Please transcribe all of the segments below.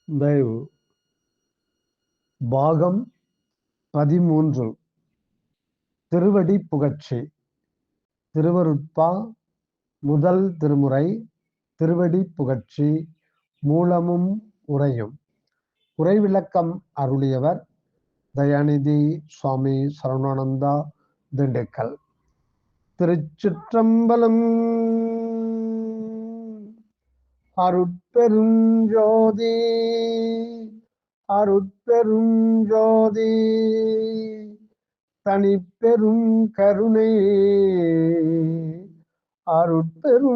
தயவு பாகம் 13 திருவடி புகழ்ச்சி திருவருட்பா முதல் திருமுறை திருவடி புகழ்ச்சி மூலமும் உரையும் உரைவிளக்கம் அருளியவர் தயாநிதி சுவாமி சரவணானந்தா திண்டுக்கல். திருச்சிற்றம்பலம். அருட்பெருஞ்சோதி அருட்பெருஞ்சோதி தனிப்பெரும் கருணை அருட்பெருஞ்சோதி.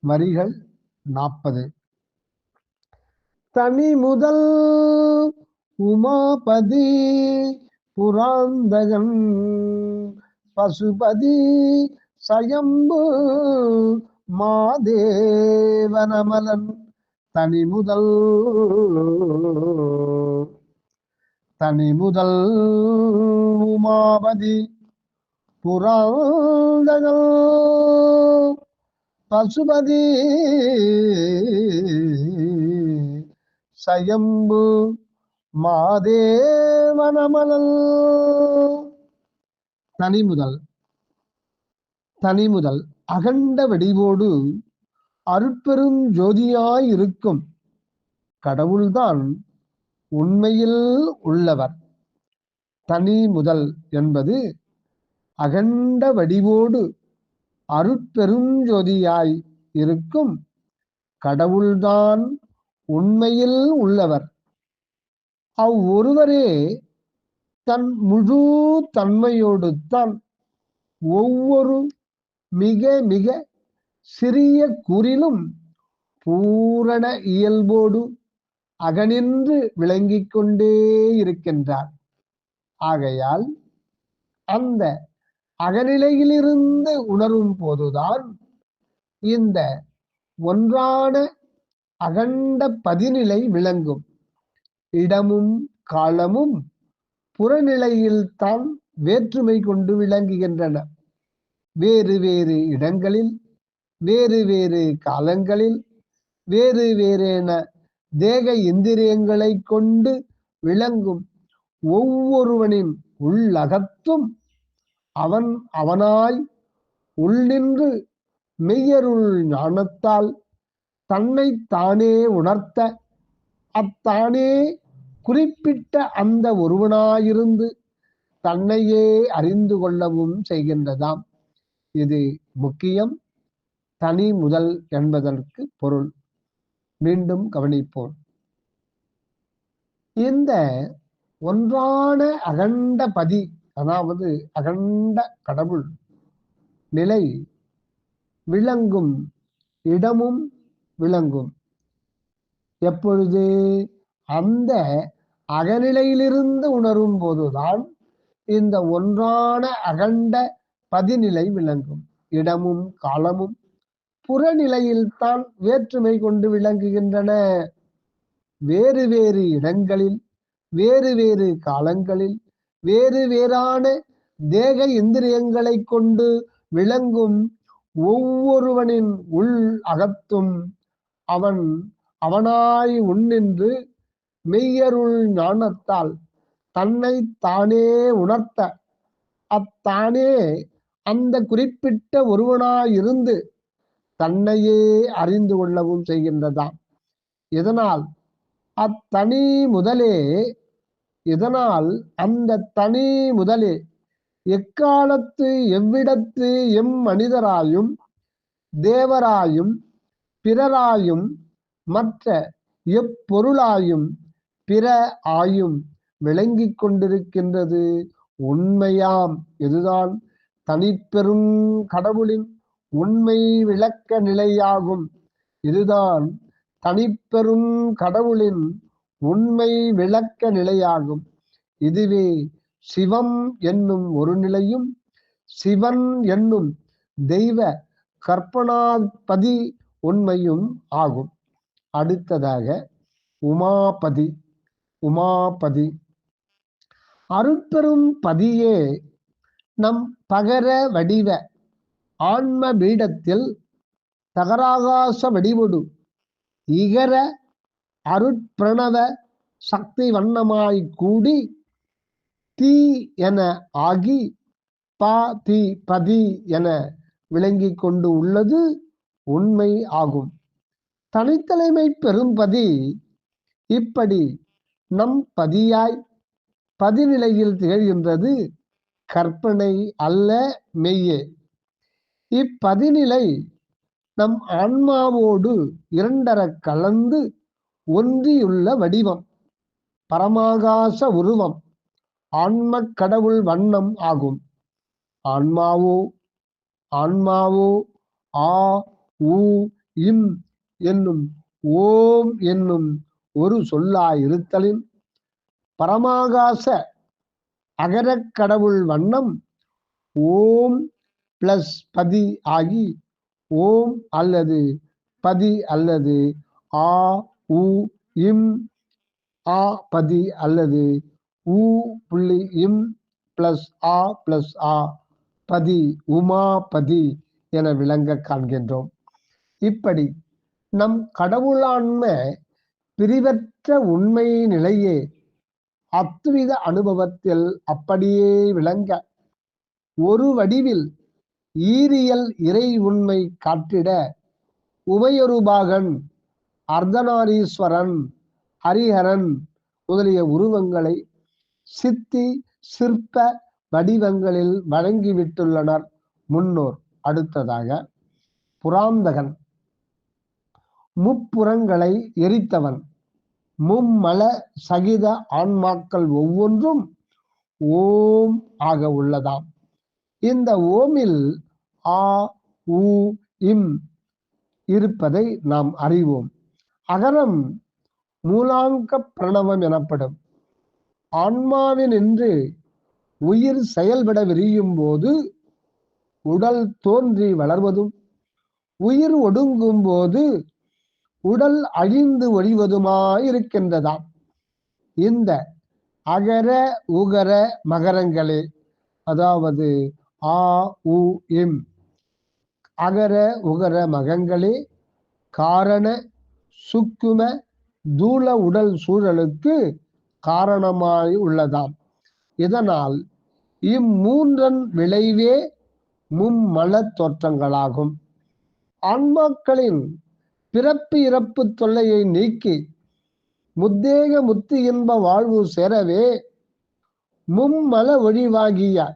வரிகள் 40. தனி முதல் உமாபதி புராந்தகன் பசுபதி சயம்பு மாதேவனமலன் தனி முதல் உமாபதி புராந்தகன் பசுபதி சயம்பு மாதேவனமலன். தனிமுதல் அகண்ட வடிவோடு அருட்பெரும் ஜோதியாயிருக்கும் கடவுள்தான் உண்மையில் உள்ளவர். தனி முதல் என்பது அகண்ட வடிவோடு அருட்பெரும் ஜோதியாய் இருக்கும் கடவுள்தான் உண்மையில் உள்ளவர். அவ்வொருவரே தன் முழு தன்மையோடு தான் ஒவ்வொரு மிக மிக சிறிய கூறிலும் பூரண இயல்போடு அகனின்று விளங்கிக் கொண்டே இருக்கின்றார். ஆகையால் அந்த அகநிலையிலிருந்து உணரும் போதுதான் இந்த ஒன்றான அகண்ட பதிநிலை விளங்கும். இடமும் காலமும் புறநிலையில் தான் வேற்றுமை கொண்டு விளங்குகின்றன. வேறு வேறு இடங்களில் வேறு வேறு காலங்களில் வேறு வேறென தேக இந்திரியங்களை கொண்டு விளங்கும் ஒவ்வொருவனின் உள்ளகத்தும் அவனாய் உள்நின்று மெய்யருள் ஞானத்தால் தன்னை தானே உணர்த்த அத்தானே குறிப்பிட்ட அந்த ஒருவனாயிருந்து தன்னையே அறிந்து கொள்ளவும் செய்கின்றதாம். இது முக்கியம். தனி முதல் என்பதற்கு பொருள் மீண்டும் கவனிப்போம். இந்த ஒன்றான அகண்ட பதி, அதாவது அகண்ட கடவுள் நிலை விளங்கும் இடமும் விளங்கும். எப்பொழுது? அந்த அகநிலையிலிருந்து உணரும் போதுதான் இந்த ஒன்றான அகண்ட பதிநிலை விளங்கும். இடமும் காலமும் புறநிலையில் தான் வேற்றுமை கொண்டு விளங்குகின்றன. வேறு வேறு இடங்களில் வேறு வேறு காலங்களில் வேறு வேறான தேக இந்திரியங்களை கொண்டு விளங்கும் ஒவ்வொருவனின் உள் அகத்தும் அவனாய் உன்னின்று மெய்யருள் ஞானத்தால் தன்னை தானே உணர்த்த அத்தானே அந்த குறிப்பிட்ட ஒருவனாயிருந்து தன்னையே அறிந்து கொள்ளவும் செய்கின்றதாம். இதனால் அந்த தனி முதலே எக்காலத்து எவ்விடத்து மனிதராயும் தேவராயும் பிறராயும் மற்ற எப்பொருளாயும் பிற ஆயும் விளங்கிக் கொண்டிருக்கின்றது உண்மையாம். இதுதான் தனிப்பெரும் கடவுளின் உண்மை விளக்க நிலையாகும். இதுதான் தனிப்பெரும் கடவுளின் உண்மை விளக்க நிலையாகும். இதுவே சிவம் என்னும் ஒரு நிலையும் சிவன் என்னும் தெய்வ கற்பனாபதி உண்மையும் ஆகும். அடுத்ததாக உமாபதி அருட்பெரும் பதியே நம் பகர வடிவ ஆன்ம பீடத்தில் தகராகாச வடிவொடு இகர அருட்பிரணவ சக்தி வண்ணமாய் கூடி தீ என ஆகி தி பதி என விளங்கி கொண்டு உள்ளது உண்மை ஆகும். தனித்தலைமை பெரும்பதி இப்படி நம் பதியாய் பதிநிலையில் திகழ்கின்றது கற்பனை அல்ல மெய்யே. இப்பதிநிலை நம் ஆன்மாவோடு இரண்டர கலந்து ஒன்றியுள்ள வடிவம், பரமாகாச உருவம், ஆன்ம கடவுள் வண்ணம் ஆகும். ஆன்மாவோ ஆ உ இம் என்னும் ஓம் என்னும் ஒரு சொல்லாயிருத்தலின் பரமாகாச அகரக் கடவுள் வண்ணம் ஓம் பிளஸ் பதி ஆகி ஓம் அல்லது பதி அல்லது ஆ உ இம் ஆ பதி அல்லது உ புள்ளி இம் பிளஸ் ஆ பிளஸ் ஆ பதி உமா பதி என விளங்க காண்கின்றோம். இப்படி நம் கடவுளான்ம பிரிவற்ற உண்மை நிலையே அத்வித அனுபவத்தில் அப்படியே விளங்க ஒரு வடிவில் ஈரியல் இறை உண்மை காட்டிட உமையொருபாகன், அர்த்தநாரீஸ்வரன், ஹரிஹரன் முதலிய உருவங்களை சித்தி சிற்ப வடிவங்களில் வழங்கிவிட்டுள்ளனர் முன்னோர். அடுத்ததாக புராந்தகன் முப்புறங்களை எரித்தவன், மும்மல சகித ஆன்மாக்கள் ஒவ்வொன்றும் ஓம் ஆக உள்ளதாம். இந்த ஓமில் ஆ உ இம் இருப்பதை நாம் அறிவோம். அகரம் மூலாங்க பிரணவம் எனப்படும். ஆன்மாவினின்று உயிர் செயல்பட விரியும் போது உடல் தோன்றி வளர்வதும், உயிர் ஒடுங்கும் போது உடல் அழிந்து ஒழிவதுமாயிருக்கின்றதாம். இந்த அகர உகர மகரங்களே, அதாவது ஆ உ இம் அகர உகர மகங்களே காரண சுக்கும தூள உடல் சூழலுக்கு காரணமாய் உள்ளதாம். இதனால் இம்மூன்றன் விளைவே மும்மல தோற்றங்களாகும். ஆன்மாக்களின் பிறப்பு இறப்பு தொல்லையை நீக்கி முத்தேக முத்து இன்ப வாழ்வு சேரவே மும்மல ஒழிவாகிய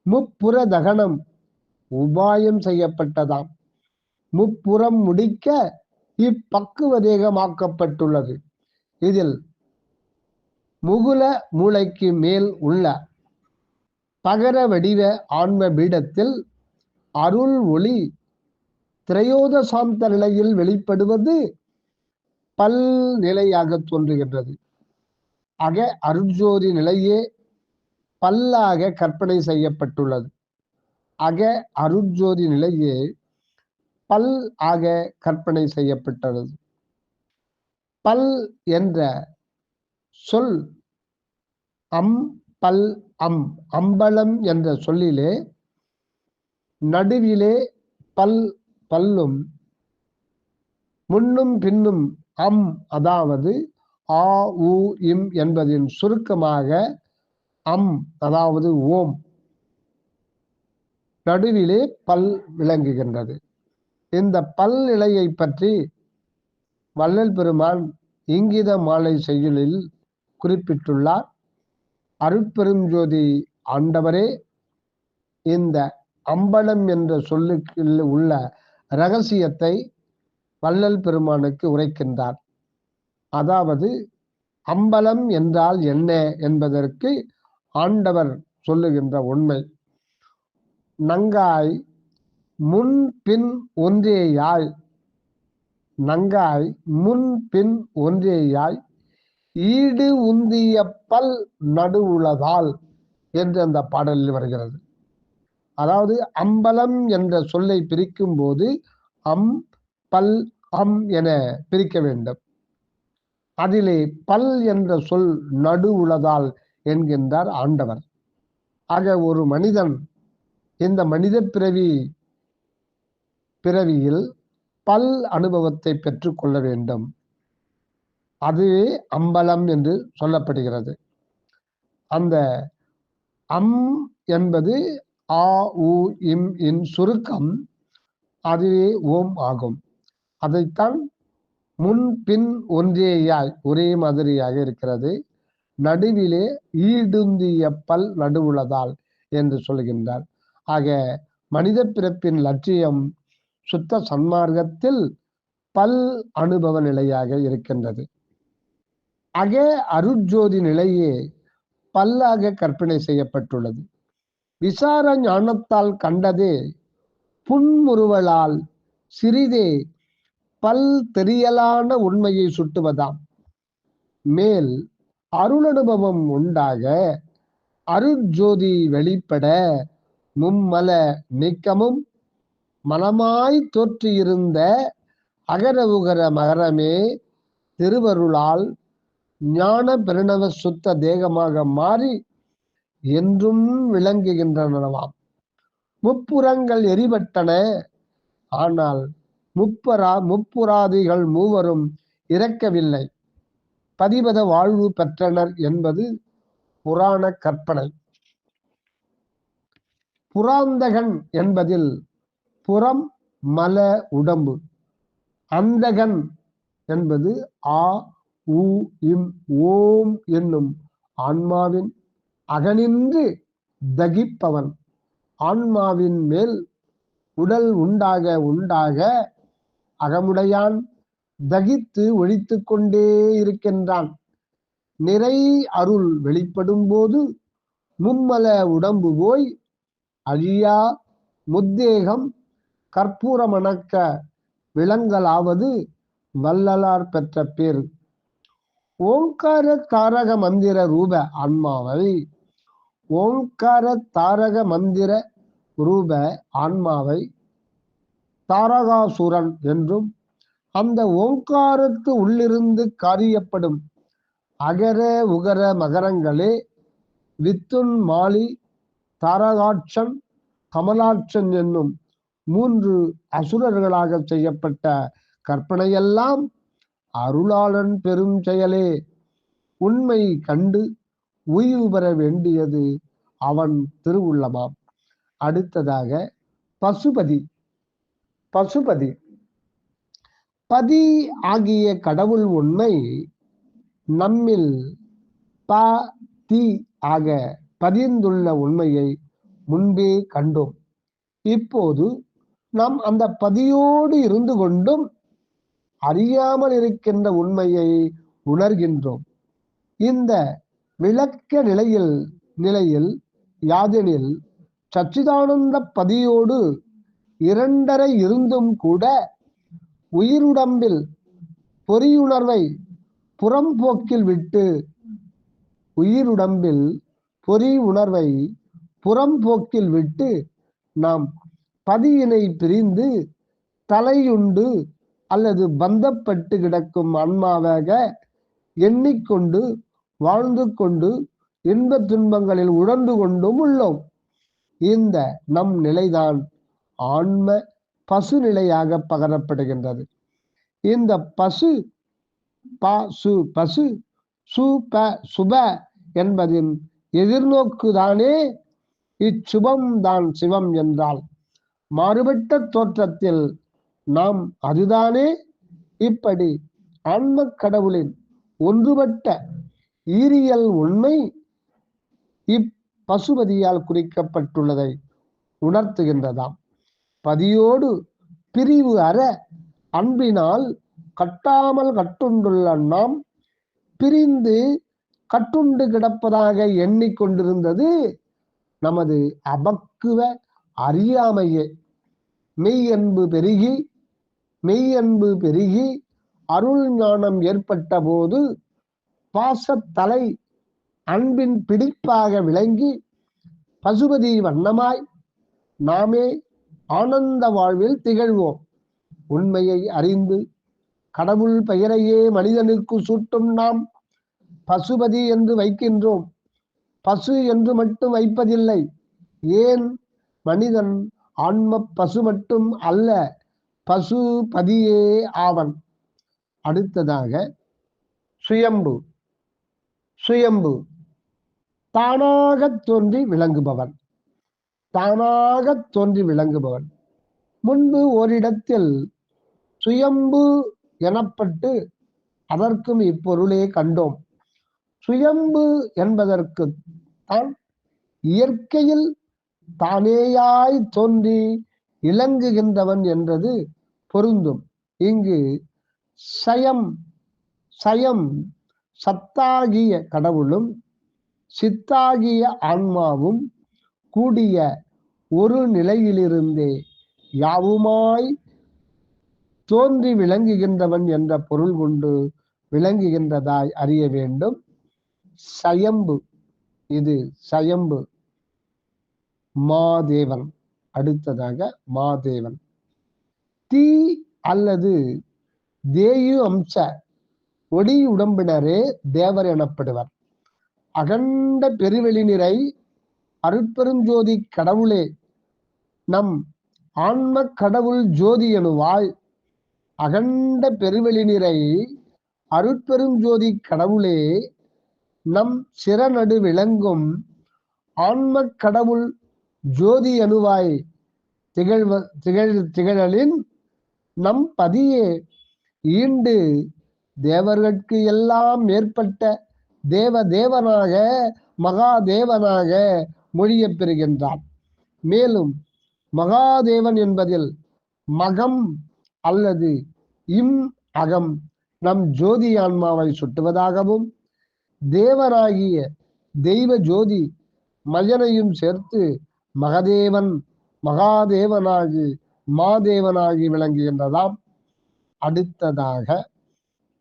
முப்புற தகனம் உபாயம் செய்யப்பட்டதாம். முப்புறம் முடிக்க இப்பக்குவ தேகமாக்கப்பட்டுள்ளது. இதில் முகுல மூளைக்கு மேல் உள்ள பகர வடிவ ஆன்ம பீடத்தில் அருள் ஒளி திரையோதசாந்த நிலையில் வெளிப்படுவது பல் நிலையாக தோன்றுகின்றது. ஆக அருட்ஜோதி நிலையே பல்லாக கற்பனை செய்யப்பட்டுள்ளது. அக அருட்ஜோதி நிலையே பல் ஆக கற்பனை செய்யப்பட்டுள்ளது. பல் என்ற சொல் பல் அம்பலம் என்ற சொல்லிலே நடுவிலே பல்லும் முன்னும் பின்னும் அதாவது ஆ உ இம் என்பதின் சுருக்கமாக அதாவது ஓம், நடுவிலே பல் விளங்குகின்றது. இந்த பல் நிலையை பற்றி வள்ளல் பெருமான் இங்கித மாலை செய்யுளில் குறிப்பிட்டுள்ளார். அருட்பெருஞ்சோதி ஆண்டவரே இந்த அம்பலம் என்ற சொல்லுக்கு உள்ள இரகசியத்தை வள்ளல் பெருமானுக்கு உரைக்கின்றார். அதாவது அம்பலம் என்றால் என்ன என்பதற்கு ஆண்டவர் சொல்லுகின்ற உண்மை. நங்காய் முன் பின் ஒன்றேயாய், நங்காய் முன் பின் ஒன்றேயாய் ஈடு உந்திய பல் நடுவுளதால் என்று அந்த பாடலில் வருகிறது. அதாவது அம்பலம் என்ற சொல்லை பிரிக்கும் போது பல் என பிரிக்க வேண்டும். அதிலே பல் என்ற சொல் நடுவுளதால் என்கின்றார் ஆண்டவர். ஆக ஒரு மனிதன் இந்த மனித பிறவியில் பல் அனுபவத்தை பெற்றுக்கொள்ள வேண்டும். அதுவே அம்பலம் என்று சொல்லப்படுகிறது. அந்த அம் என்பது ஆ உ இம் இன் சுருக்கம், அதுவே ஓம் ஆகும். அதைத்தான் முன் பின் ஒன்றேயாய் ஒரே மாதிரியாக இருக்கிறது, நடுவிலே ஈடுந்திய பல் நடுவுளதால் என்று சொல்கின்றார். ஆக மனித பிறப்பின் லட்சியம் சுத்த சன்மார்க்கத்தில் பல் அனுபவ நிலையாக இருக்கின்றது. அக அருட்ஜோதி நிலையே பல்லாக கற்பனை செய்யப்பட்டுள்ளது. விசார ஞானத்தால் கண்டதே புன்முறுவலால் சிறிதே பல் தெரியலான உண்மையை சுட்டுவதாம். மேல் அருளனுபவம் உண்டாக அருட்ஜோதி வெளிப்பட மும்மல நீக்கமும் மனமாய் தோற்றியிருந்த அகர உகர மகரமே திருவருளால் ஞான பெருணவ சுத்த தேகமாக மாறி என்றும் விளங்குகின்றனவாம். முப்புறங்கள் எரிபட்டன, ஆனால் முப்புராதிகள் மூவரும் இறக்கவில்லை, பதிபத வாழ்வு பெற்றனர் என்பது புராண கற்பனை. புராந்தகன் என்பதில் புறம் மல உடம்பு, அந்தகன் என்பது ஆ உ இம் ஓம் என்னும் ஆன்மாவின் அகனின்று தகிப்பவன். ஆன்மாவின் மேல் உடல் உண்டாக உண்டாக அகமுடையான் தகித்து ஒழித்து கொண்டே இருக்கின்றான். நிறை அருள் வெளிப்படும் போது மும்மல உடம்பு போய் அழியா முத்தேகம் கற்பூரமணக்க விலங்கலாவது வள்ளலார் பெற்ற பேர். ஓங்கார தாரக மந்திர ரூப ஆன்மாவை தாரகாசுரன் என்றும், அந்த ஓங்காரத்து உள்ளிருந்து காரியப்படும் அகர உகர மகரங்களே வித்துன் மாலி தாரகாட்சன் கமலாட்சன் என்னும் 3 அசுரர்களாக செய்யப்பட்ட கற்பனையெல்லாம் அருளாளன் பெரும் செயலே. உண்மை கண்டு உய்வு பெற வேண்டியது அவன் திருவுள்ளமாம். அடுத்ததாக பசுபதி. பதி ஆகிய கடவுள் உண்மை நம்மில் ப தி ஆக பதிந்துள்ள உண்மையை முன்பே கண்டோம். இப்போது நாம் அந்த பதியோடு இருந்து கொண்டும் அறியாமல் இருக்கின்ற உண்மையை உணர்கின்றோம். இந்த விளக்க நிலையில் யாதெனில் சச்சிதானந்த பதியோடு இரண்டரை இருந்தும் கூட உயிருடம்பில் பொறியுணர்வை புறம்போக்கில் விட்டு நாம் பதியினை பிரிந்து தலையுண்டு அல்லது பந்தப்பட்டு கிடக்கும் ஆன்மாவாக எண்ணிக்கொண்டு வாழ்ந்து கொண்டு இன்ப துன்பங்களில் உழந்து கொண்டும் உள்ளோம். இந்த நம் நிலைதான் ஆன்ம பசு நிலையாக பகரப்படுகின்றது. இந்த பசு சுப என்பதின் எதிர்நோக்குதானே இச்சுபம் தான் சிவம் என்றால், மாறுபட்ட தோற்றத்தில் நாம் அதுதானே. இப்படி ஆன்ம கடவுளின் ஒன்றுபட்ட ஈரியல் உண்மை இப்பசுபதியால் குறிக்கப்பட்டுள்ளதை உணர்த்துகின்றதாம். பதியோடு பிரிவு அற அன்பினால் கட்டாமல் கட்டுண்டுள்ள நாம் பிரிந்து கட்டுண்டு கிடப்பதாக எண்ணிக்கொண்டிருந்தது நமது அபக்குவ அறியாமையே. மெய்யன்பு பெருகி அருள் ஞானம் ஏற்பட்ட போது பாசத்தலை அன்பின் பிடிப்பாக விளங்கி பசுபதி வண்ணமாய் நாமே ஆனந்த வாழ்வில் திகழ்வோம். உண்மையை அறிந்து கடவுள் பெயரையே மனிதனுக்கு சூட்டும் நாம் பசுபதி என்று வைக்கின்றோம். பசு என்று மட்டும் வைப்பதில்லை. ஏன் மனிதன் ஆன்ம பசு மட்டும் அல்ல, பசு பதியே ஆவன். அடுத்ததாக சுயம்பு. சுயம்பு தானாக தோன்றி விளங்குபவன். தானாக தோன்றி விளங்குபவன். முன்பு ஓரிடத்தில் சுயம்பு எனப்பட்டு அதற்கும் இப்பொருளே கண்டோம். சுயம்பு என்பதற்கு தான் இயற்கையில் தானேயாய் தோன்றி இலங்குகின்றவன் என்றது பொருந்தும். இங்கு சயம் சயம் சத்தாகிய கடவுளும் சித்தாகிய ஆன்மாவும் கூடிய ஒரு நிலையிலிருந்தே யாவுமாய் தோன்றி விளங்குகின்றவன் என்ற பொருள் கொண்டு விளங்குகின்றதாய் அறிய வேண்டும். சயம்பு, இது சயம்பு மாதேவன். அடுத்ததாக மாதேவன். தீ அல்லது தேயு அம்ச ஒளி உடம்பினரே தேவர் எனப்படுவர். அகண்ட பெருவெளி நிறை அருட்பெருஞ்சோதி கடவுளே நம் ஆன்ம கடவுள் ஜோதி எனுவாய். அகண்ட பெருவெளி நிறை அருட்பெருஞ்சோதி கடவுளே நம் சிறநடு விளங்கும் ஆன்ம கடவுள் ஜோதி எனுவாய். திகழலின் நம் பதியே ஈண்டு தேவர்கட்கு எல்லாம் மேற்பட்ட தேவதேவனாக மகாதேவனாக மொழியப் பெறுகின்றான். மேலும் மகாதேவன் என்பதில் மகம் அல்லது இம் அகம் நம் ஜோதி ஆன்மாவை சுட்டுவதாகவும், தேவனாகிய தெய்வ ஜோதி மயனையும் சேர்த்து மகதேவன் மகாதேவனாகி மாதேவனாகி விளங்குகின்றதாம். அடுத்ததாக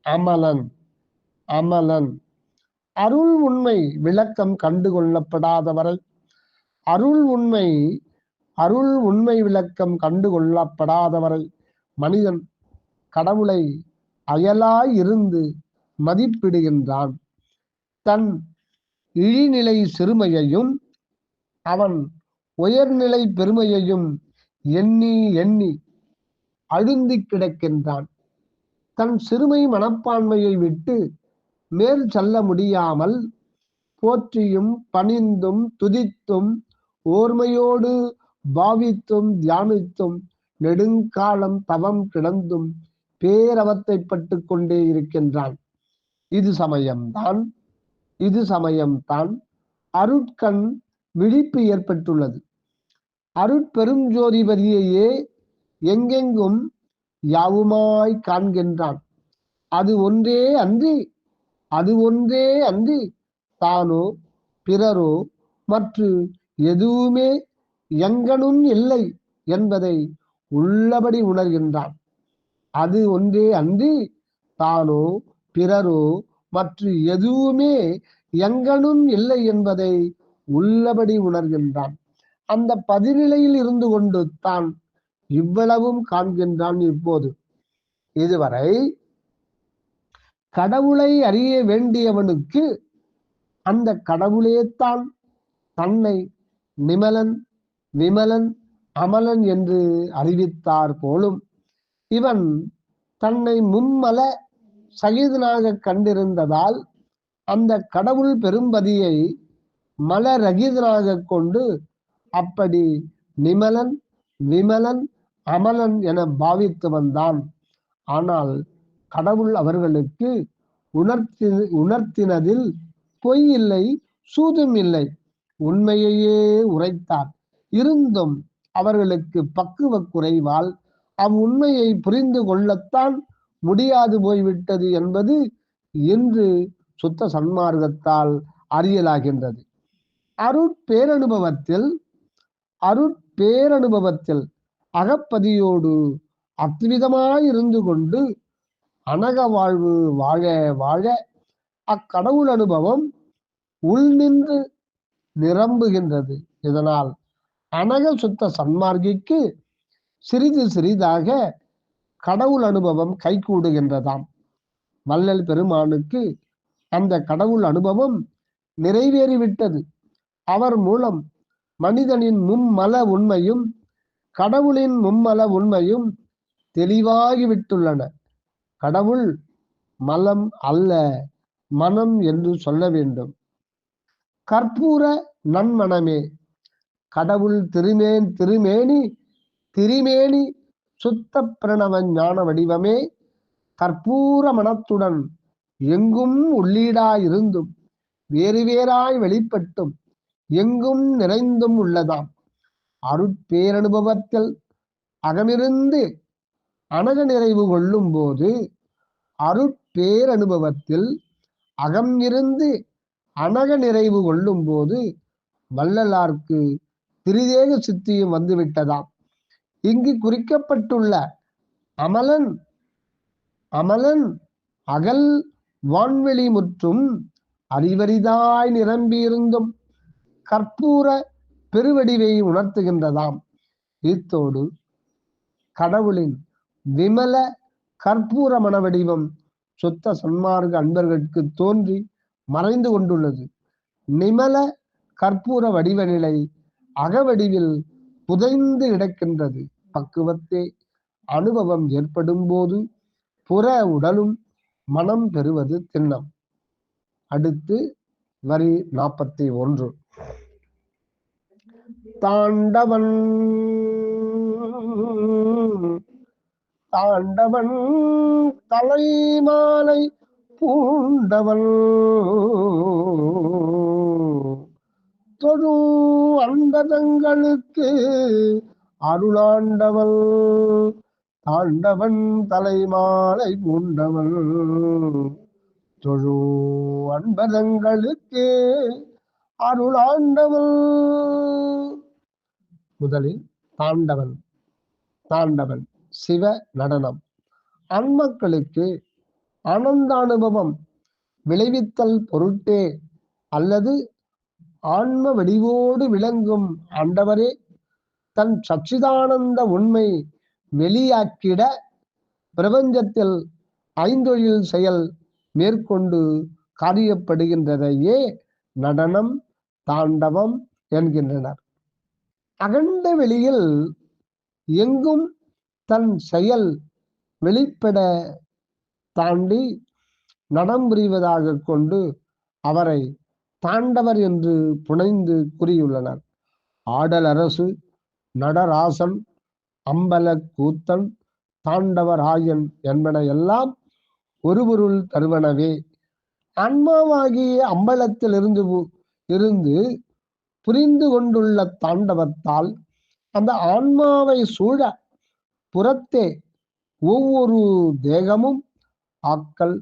அமலன். அமலன் அருள் உண்மை விளக்கம் கண்டுகொள்ளப்படாதவரை, அருள் உண்மை விளக்கம் கண்டுகொள்ளப்படாதவரை மனிதன் கடவுளை அயலாய் இருந்து மதிப்பிடுகின்றான். தன் இழிநிலை சிறுமையையும் அவன் உயர்நிலை பெருமையையும் எண்ணி எண்ணி அழுந்தி கிடக்கின்றான். தன் சிறுமை மனப்பான்மையை விட்டு மேல் செல்ல முடியாமல் போற்றியும் பணிந்தும் துதித்தும் ஓர்மையோடு பாவித்தும் தியானித்தும் நெடுங்காலம் தவம் கிடந்தும் பேரவத்தைப்பட்டு கொண்டே இருக்கின்றான். இது சமயம்தான் அருட்கண் விழிப்பு ஏற்பட்டுள்ளது. அருட்பெருஞ்சோதிபதியையே எங்கெங்கும் யாவுமாய் காண்கின்றான். அது ஒன்றே அன்றி தானோ பிறரோ மற்ற எதுவுமே எங்கனும் இல்லை என்பதை உள்ளபடி உணர்கின்றான். அது ஒன்றே அன்றி தானோ பிறரோ மற்ற எதுவுமே எங்கனும் இல்லை என்பதை உள்ளபடி உணர்கின்றான். அந்த பதிநிலையில் இருந்து கொண்டு தான் இவ்வளவும் காண்கின்றான். இப்போது இதுவரை கடவுளை அறிய வேண்டியவனுக்கு அந்த கடவுளே தான் தன்னை நிமலன் விமலன் அமலன் என்று அறிவித்தார் போலும் இவன் தன்னை மும்மல சகிதனாக கண்டிருந்ததால் அந்த கடவுள் பெரும்பதியை மலரகிதனாக கொண்டு அப்படி நிமலன் விமலன் அமலன் என பாவித்து வந்தான். ஆனால் கடவுள் அவர்களுக்கு உணர்த்தினதில் பொய் இல்லை, சூதும் இல்லை, உண்மையையே உரைத்தார். இருந்தும் அவர்களுக்கு பக்குவ குறைவால் அவ்வுண்மையை புரிந்து கொள்ளத்தான் முடியாது போய்விட்டது என்பது இன்று சுத்த சன்மார்க்கத்தால் அறியலாகின்றது. அருட்பேரனுபவத்தில் அகப்பதியோடு அத்விதமாயிருந்து கொண்டு அனக வாழ்வு வாழ வாழ அக்கடவுள் அனுபவம் உள் நின்று நிரம்புகின்றது. இதனால் அனக சுத்த சன்மார்க்கிக்கு சிறிது சிறிதாக கடவுள் அனுபவம் கைகூடுகின்றதாம். வள்ளல் பெருமானுக்கு அந்த கடவுள் அனுபவம் நிறைவேறிவிட்டது. அவர் மூலம் மனிதனின் மும்மல உண்மையும் கடவுளின் மும்மல உண்மையும் தெளிவாகிவிட்டுள்ளன. கடவுள் மலம் அல்ல, மனம் என்று சொல்ல வேண்டும். கற்பூர நன்மணமே, கடவுள் திருமேனி சுத்த பிரணவ ஞான வடிவமே, கற்பூர மனத்துடன் எங்கும் உள்ளீடாயிருந்தும் வேறு வேறாய் வெளிப்பட்டும் எங்கும் நிறைந்தும் உள்ளதாம். அருட்பேரனுபவத்தில் அகமிருந்து அனக நிறைவு கொள்ளும் போது, அருட்பேரனுபவத்தில் அகம் இருந்து அனக நிறைவு கொள்ளும் போது வள்ளலார்க்கு திரிதேக சித்தியும் வந்துவிட்டதாம். இங்கு குறிக்கப்பட்டுள்ள அமலன் அகல் வான்வெளி முற்றும் அறிவரிதாய் நிரம்பியிருந்தும் கற்பூர பெருவடிவை உணர்த்துகின்றதாம். இத்தோடு கடவுளின் விமல கற்பூர மனவடிவம் சுத்த சன்மார்க்க அன்பர்களுக்கு தோன்றி மறைந்து கொண்டுள்ளது. நிமல கற்பூர வடிவ நிலை அகவடிவில் புதைந்து கிடக்கின்றது. பக்குவத்தே அனுபவம் ஏற்படும் போது புற உடலும் மனம் பெறுவது திண்ணம். அடுத்து வரி 41. தாண்டவன் தலைமாலை பூண்டவன் தொழு அன்பதங்களுக்கு அருளாண்டவன், தாண்டவன் தலைமாலை பூண்டவன் தொழு அன்பதங்களுக்கு அருளாண்டவன். முதலில் தாண்டவன் சிவ நடனம் அன்மக்களுக்கு ஆனந்த அனுபவம் விளைவித்தல் பொருட்டே அல்லது ஆன்ம வடிவோடு விளங்கும் ஆண்டவரே தன் சச்சிதானந்த உண்மை வெளியாக்கிட பிரபஞ்சத்தில் ஐந்தொழில் செயல் மேற்கொண்டு காரியப்படுகின்றதையே நடனம் தாண்டவம் என்கின்றனர். அகண்ட வெளியில் எங்கும் தன் செயல் வெளிப்பட தாண்டி நடம் புரிவதாக கொண்டு அவரை தாண்டவர் என்று புனைந்து கூறியுள்ளனர். ஆடல் அரசு, நடராசன், அம்பல கூத்தன், தாண்டவராயன் என்பன எல்லாம் ஒரு பொருள் தருவனவே. ஆன்மாவாகிய அம்பலத்தில் இருந்து புரிந்து கொண்டுள்ள தாண்டவத்தால் அந்த ஆன்மாவை சூழ புறத்தே ஒவ்வொரு தேகமும் ஆக்கல்,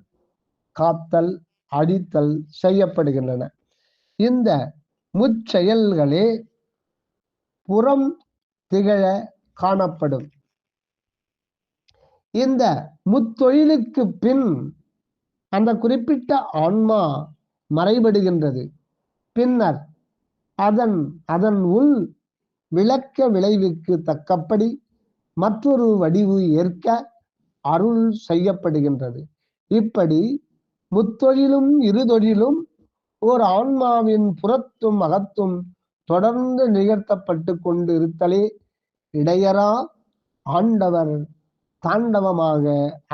காத்தல், அடித்தல் செய்யப்படுகின்றன. இந்த முச்செயல்களே புறம் திகழ காணப்படும். இந்த முத்தொழிலுக்கு பின் அந்த குறிப்பிட்ட ஆன்மா மறைபடுகின்றது. பின்னர் அதன் உள் விளக்க விளைவுக்கு தக்கப்படி மற்றொரு வடிவு ஏற்க அருள் செய்யப்படுகின்றது. இப்படி முத்தொழிலும் இருதொழிலும் ஓர் ஆன்மாவின் புறத்தும் அகத்தும் தொடர்ந்து நிகழ்த்தப்பட்டு கொண்டு இருத்தலே இடையரா ஆண்டவர் தாண்டவமாக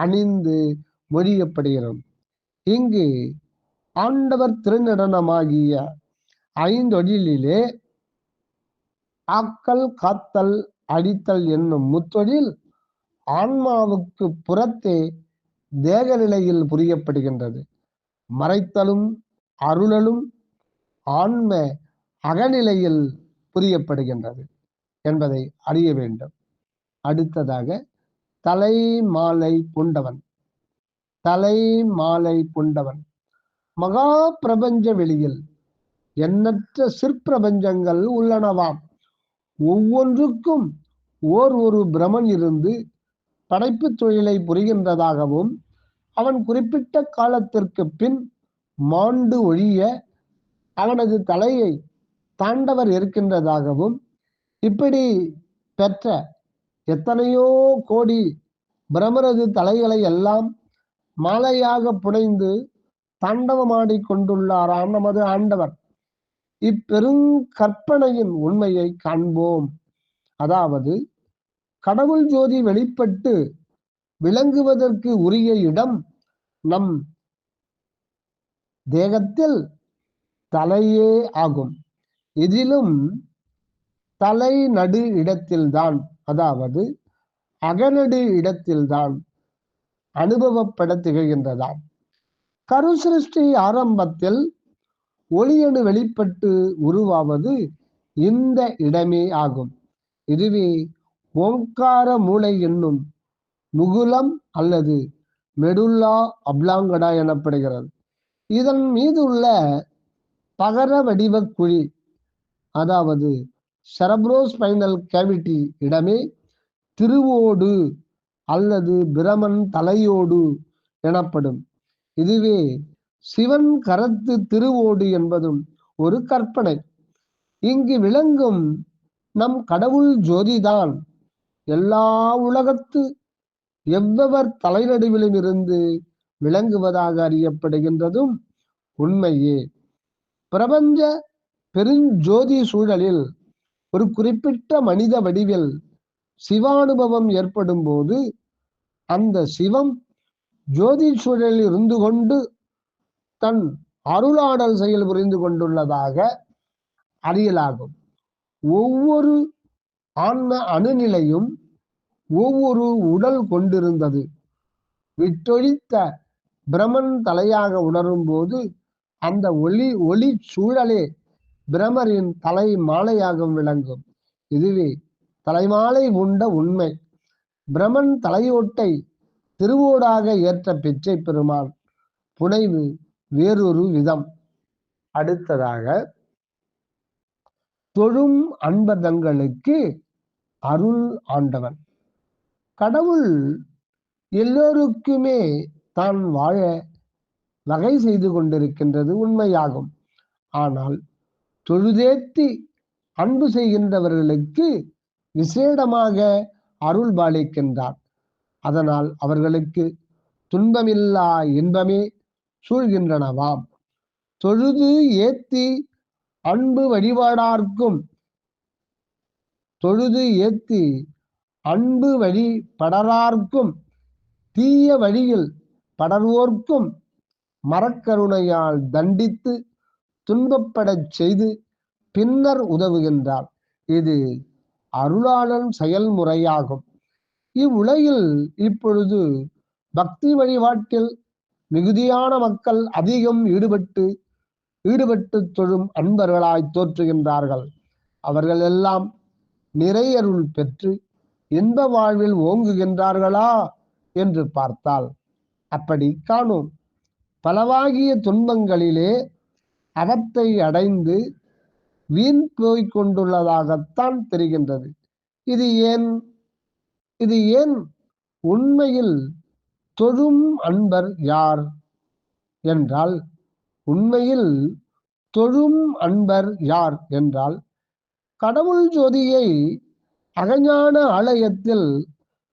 அணிந்து மொழியப்படுகிறது. இங்கு ஆண்டவர் திருநடனமாகிய ஐந்தொழிலே ஆக்கல், காத்தல், அடித்தல் என்னும் முத்தொழில் ஆன்மாவுக்கு புறத்தே தேக நிலையில் புரியப்படுகின்றது. மறைத்தலும் அருளலும் ஆன்ம அகநிலையில் புரியப்படுகின்றது என்பதை அறிய வேண்டும். அடுத்ததாக தலைமாலை பூண்டவன் மகா பிரபஞ்ச வெளியில் எண்ணற்ற சிற்பிரபஞ்சங்கள் உள்ளனவாம். ஒவ்வொன்றுக்கும் ஒரு பிரமன் இருந்து படைப்பு தொழிலை புரிகின்றதாகவும் அவன் குறிப்பிட்ட காலத்திற்கு பின் மாண்டு ஒழிய அவனது தலையை தாண்டவர் இருக்கின்றதாகவும் இப்படி பெற்ற எத்தனையோ கோடி பிரமரது தலைகளை எல்லாம் மாலையாக புனைந்து தாண்டவமாடி கொண்டுள்ளாராம் நமது ஆண்டவர். இப்பெருங்கற்பனையின் உண்மையை காண்போம். அதாவது கடவுள் ஜோதி வெளிப்பட்டு விளங்குவதற்கு உரிய இடம் நம் தேகத்தில் தலையே ஆகும். இதிலும் தலை நடு இடத்தில்தான், அதாவது அகநடு இடத்தில்தான் அனுபவப்பட திகழ்கின்றதாம். கரு சிருஷ்டி ஆரம்பத்தில் ஒளியணு வெளிப்பட்டு உருவாவது இந்த இடமே ஆகும். இதுவே ஓங்கார மூளை என்னும் முகுலம் அல்லது மெடுல்லா அப்லாங்கடா எனப்படுகிறது. இதன் மீது உள்ள பகர வடிவ குழி, அதாவது செரப்ரோஸ்பைனல் கேவிட்டி இடமே திருவோடு அல்லது பிரமன் தலையோடு எனப்படும். இதுவே சிவன் கரத்து திருவோடு என்பதும் ஒரு கற்பனை. இங்கு விளங்கும் நம் கடவுள் ஜோதிதான் எல்லா உலகத்து எவ்வவர் தலைநடுவிலும் இருந்து விளங்குவதாக அறியப்படுகின்றதும் உண்மையே. பிரபஞ்ச பெருஞ்சோதி சூழலில் ஒரு குறிப்பிட்ட மனித வடிவில் சிவானுபவம் ஏற்படும் போது அந்த சிவம் ஜோதி சூழலில் இருந்து கொண்டு தன் அருளாடல் செயல் புரிந்து கொண்டுள்ளதாக அறியலாகும். ஒவ்வொரு ஆன்ம அணுநிலையும் ஒவ்வொரு உடல் கொண்டிருந்தது. விட்டொழித்த பிரமன் தலையாக உணரும் போது அந்த ஒளி சூழலே பிரமரின் தலை மாலையாகவும் விளங்கும். இதுவே தலைமாலை உண்ட உண்மை. பிரமன் தலையோட்டை திருவோடாக ஏற்ற பிச்சை பெருமான் புனைவு வேறொரு விதம். அடுத்ததாக தொழும் அன்பதங்களுக்கு அருள் ஆண்டவன். கடவுள் எல்லோருக்குமே தான் வாழ வகை செய்து கொண்டிருக்கின்றது உண்மையாகும். ஆனால் தொழுதேத்தி அன்பு செய்கின்றவர்களுக்கு விசேடமாக அருள் பாலிக்கின்றார். அதனால் அவர்களுக்கு துன்பமில்லா இன்பமே சூழ்கின்றனவாம். தொழுது ஏத்தி அன்பு வழிபாடார்க்கும் படரார்க்கும் தீய வழியில் படர்வோர்க்கும் மரக்கருணையால் தண்டித்து துன்பப்படச் செய்து பின்னர் உதவுகின்றார். இது அருளாளன் செயல்முறையாகும். இவ்வுலகில் இப்பொழுது பக்தி வழிபாட்டில் மிகுதியான மக்கள் அதிகம் ஈடுபட்டு தொழும் அன்பர்களாய் தோற்றுகின்றார்கள். அவர்கள் எல்லாம் நிறையருள் பெற்று இன்ப வாழ்வில் ஓங்குகின்றார்களா என்று பார்த்தால் அப்படி காணோம். பலவாகிய துன்பங்களிலே அவத்தை அடைந்து வீண் போய்க் கொண்டுள்ளதாகத்தான் தெரிகின்றது. இது ஏன் உண்மையில் தொழும் அன்பர் யார் என்றால் கடவுள் ஜோதியை அகஞான ஆலயத்தில்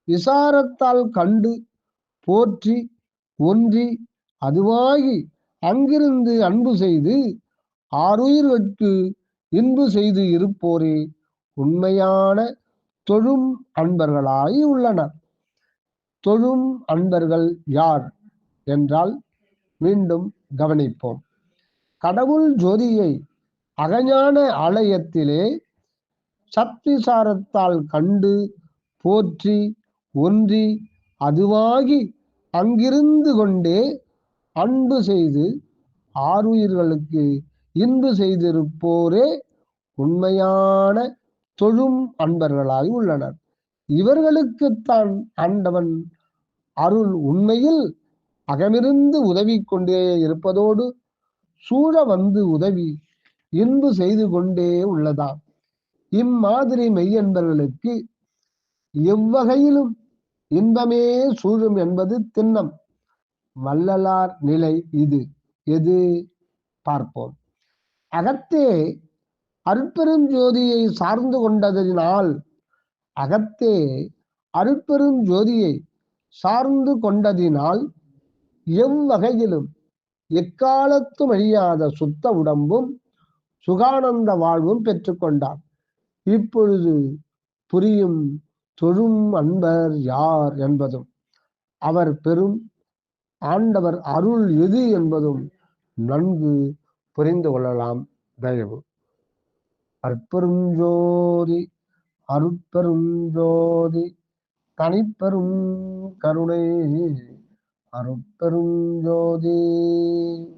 விசாரத்தால் கண்டு போற்றி ஒன்றி அதுவாகி அங்கிருந்து அன்பு செய்து ஆறுயிர்கட்கு இன்பு செய்து இருப்போரே உண்மையான தொழும் அன்பர்களாய் உள்ளனர். தொழும் அன்பர்கள் யார் என்றால் மீண்டும் கவனிப்போம். கடவுள் ஜோதியை அகஞான ஆலயத்திலே சத்விசாரத்தால் கண்டு போற்றி ஒன்றி அதுவாகி அங்கிருந்து கொண்டே அன்பு செய்து ஆறுயிர்களுக்கு இன்பு செய்திருப்போரே உண்மையான தொழும் அன்பர்களாய் உள்ளனர். இவர்களுக்குத்தான் ஆண்டவன் அருள் உண்மையில் அகமிருந்து உதவி கொண்டே இருப்பதோடு சூழ வந்து உதவி இன்பு செய்து கொண்டே உள்ளதாம். இம்மாதிரி மெய்யன்பர்களுக்கு எவ்வகையிலும் இன்பமே சூழும் என்பது திண்ணம். வள்ளலார் நிலை இது. எது பார்ப்போம். அகத்தே அருட்பெரும் ஜோதியை சார்ந்து கொண்டதினால் எவ்வகையிலும் எக்காலத்தும் அழியாத சுத்த உடம்பும் சுகானந்த வாழ்வும் பெற்றுக்கொண்டார். இப்பொழுது புரியும் தொழும் அன்பர் யார் என்பதும். அவர் பெரும் ஆண்டவர் அருள் எது என்பதும் நன்கு புரிந்து கொள்ளலாம். தயவு. அற்பெரும் ஜோதி அருட்பெரும் ஜோதி தனிப்பெரும் கருணை அருட்பெரும் ஜோதி.